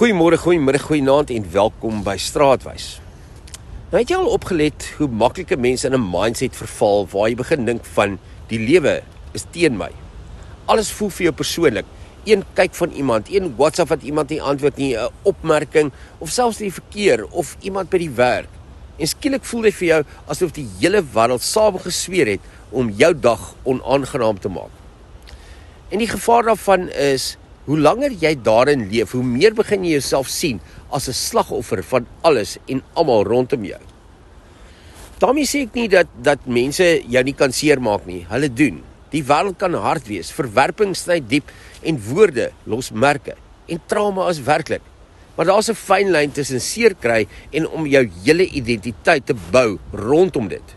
Goeiemôre, goeiemiddag, goeienaand en welkom by Straatwys. Nou het jy al opgelet hoe maklike mense in 'n mindset verval waar jy begin dink van die lewe is teen my. Alles voel vir jou persoonlik. Een kyk van iemand, een WhatsApp wat iemand nie antwoord nie, 'n opmerking of selfs die verkeer of iemand by die werk. En skielik voel dit vir jou asof die hele wêreld saamgesweer het om jou dag onaangenaam te maak. En die gevaar daarvan is, hoe langer jy daarin leef, hoe meer begin jy jouself sien as 'n slagoffer van alles en almal rondom jou. Daarmee sê ek nie dat mense jou nie kan seermaak nie, hulle doen. Die wêreld kan hard wees, verwerping sny diep en woorde los merke. En trauma is werklik. Maar daar's 'n fyn lyn tussen seer kry en om jou hele identiteit te bou rondom dit.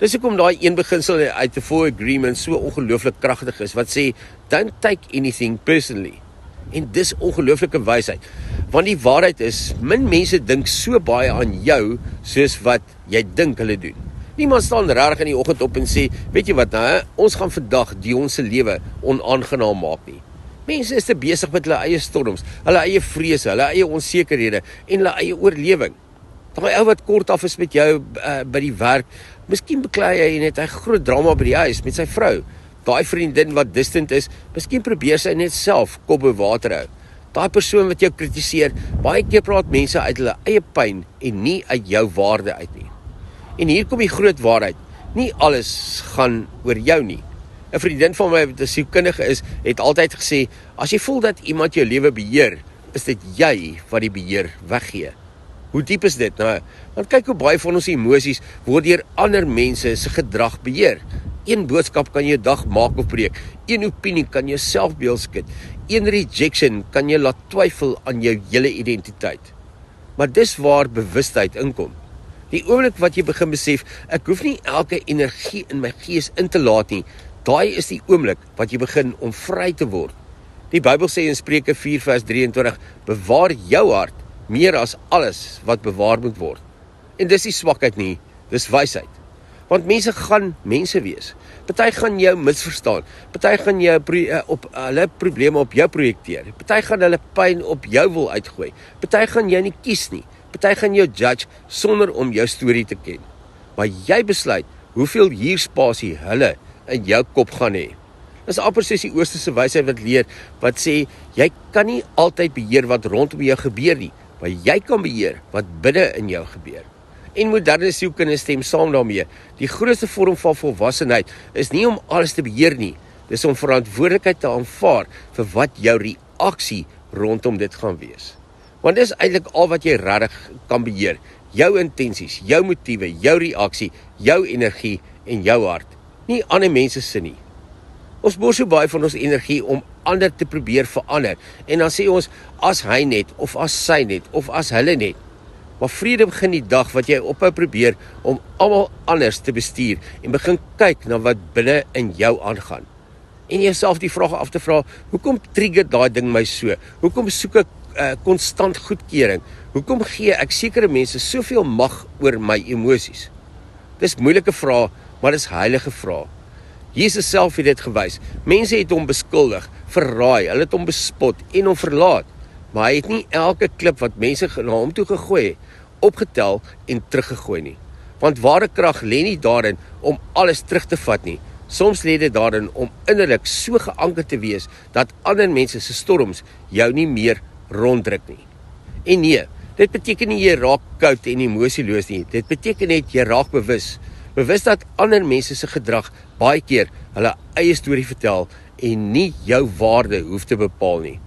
Dis hoekom daai een beginsel uit the Four Agreements so ongelooflik kragtig is, wat sê, don't take anything personally. En dis ongelooflike wysheid. Want die waarheid is, min mense dink so baie aan jou, soos wat jy dink hulle doen. Niemand staan regtig in die oggend op en sê, weet jy wat nou, ons gaan vandag Dion se lewe onaangenaam maak nie. Mense is te besig met hulle eie storms, hulle eie vrese, hulle eie onsekerhede en hulle eie oorlewing. Daai ou wat kort af is met jou by die werk, miskien beklei hy net 'n groot drama by die huis met sy vrou. Daai vriendin wat distant is, miskien probeer sy net self kop bo water hou. Daai persoon wat jou kritiseer, baie keer praat mense uit hulle eie pyn en nie uit jou waarde uit nie. En hier kom die groot waarheid, nie alles gaan oor jou nie. 'n Vriendin van my wat 'n sielkundige is, het altyd gesê, as jy voel dat iemand jou lewe beheer, is dit jy wat die beheer weggee. Hoe diep is dit nou? Want kyk hoe baie van ons emosies word deur ander mense se gedrag beheer. Een boodskap kan jou dag maak of breek. Een opinie kan jou selfbeeld skud. Een rejection kan jou laat twyfel aan jou hele identiteit. Maar dis waar bewustheid inkom. Die oomblik wat jy begin besef, ek hoef nie elke energie in my gees in te laat nie. Daai is die oomblik wat jy begin om vry te word. Die Bybel sê in Spreuke 4 vers 23, bewaar jou hart meer as alles wat bewaar moet word. En dis nie swakheid nie, dis wysheid. Want mense gaan mense wees. Party gaan jou misverstaan. Party gaan jou hulle probleme op jou projekteer. Party gaan hulle pyn op jou wil uitgooi. Party gaan jou nie kies nie. Party gaan jou judge sonder om jou storie te ken. Maar jy besluit hoeveel huurspasie hulle in jou kop gaan hê. Dis amper soos die Oosterse wysheid wat leer, wat sê, jy kan nie altyd beheer wat rondom jou gebeur nie, maar jy kan beheer wat binne in jou gebeur. En moderne sielkunde stem saam daarmee. Die grootste vorm van volwassenheid is nie om alles te beheer nie, dis om verantwoordelikheid te aanvaar vir wat jou reaksie rondom dit gaan wees. Want dis eintlik al wat jy regtig kan beheer, jou intensies, jou motiewe, jou reaksie, jou energie en jou hart, nie ander mense se nie. Ons boor so baie van ons energie om ander te probeer verander, en dan sê ons, as hy net, of as sy net, of as hulle net. Maar vrede begin die dag wat jy ophou probeer om almal anders te bestuur en begin kyk na wat binne in jou aangaan. En jouself die vraag af te vra, hoekom trigger daai ding my so? Hoekom soek ek konstant goedkeuring? Hoekom gee ek sekere mense soveel mag oor my emosies? Dis moeilike vrae, maar dis heilige vrae. Jesus self het dit gewys. Mense het hom beskuldig, verraai, hulle het hom bespot en hom verlaat. Maar hy het nie elke klip wat mense na hom toe gegooi het, opgetel en teruggegooi nie. Want ware krag lê nie daarin om alles terug te vat nie. Soms lê dit daarin om innerlik so geanker te wees, dat ander mense se storms jou nie meer ronddruk nie. En nee, dit beteken nie jy raak koud en emosieloos nie. Dit beteken net jy raak bewus. Bewus dat ander mense se gedrag baie keer hulle eie storie vertel en nie jou waarde hoef te bepaal nie.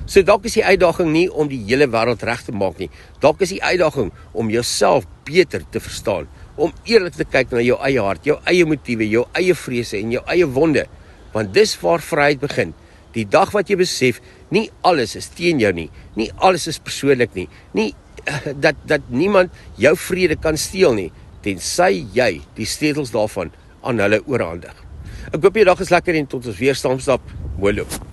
So dalk is die uitdaging nie om die hele wêreld reg te maak nie. Dalk is die uitdaging om jouself beter te verstaan, om eerlik te kyk na jou eie hart, jou eie motiewe, jou eie vrese en jou eie wonde, want dis waar vryheid begin. Die dag wat jy besef, nie alles is teen jou nie, nie alles is persoonlik nie, nie dat niemand jou vrede kan steel nie, tensy jy die sleutels daarvan aan hulle oorhandig. Ek hoop jou dag is lekker en tot ons weer saamstap. Mooi loop.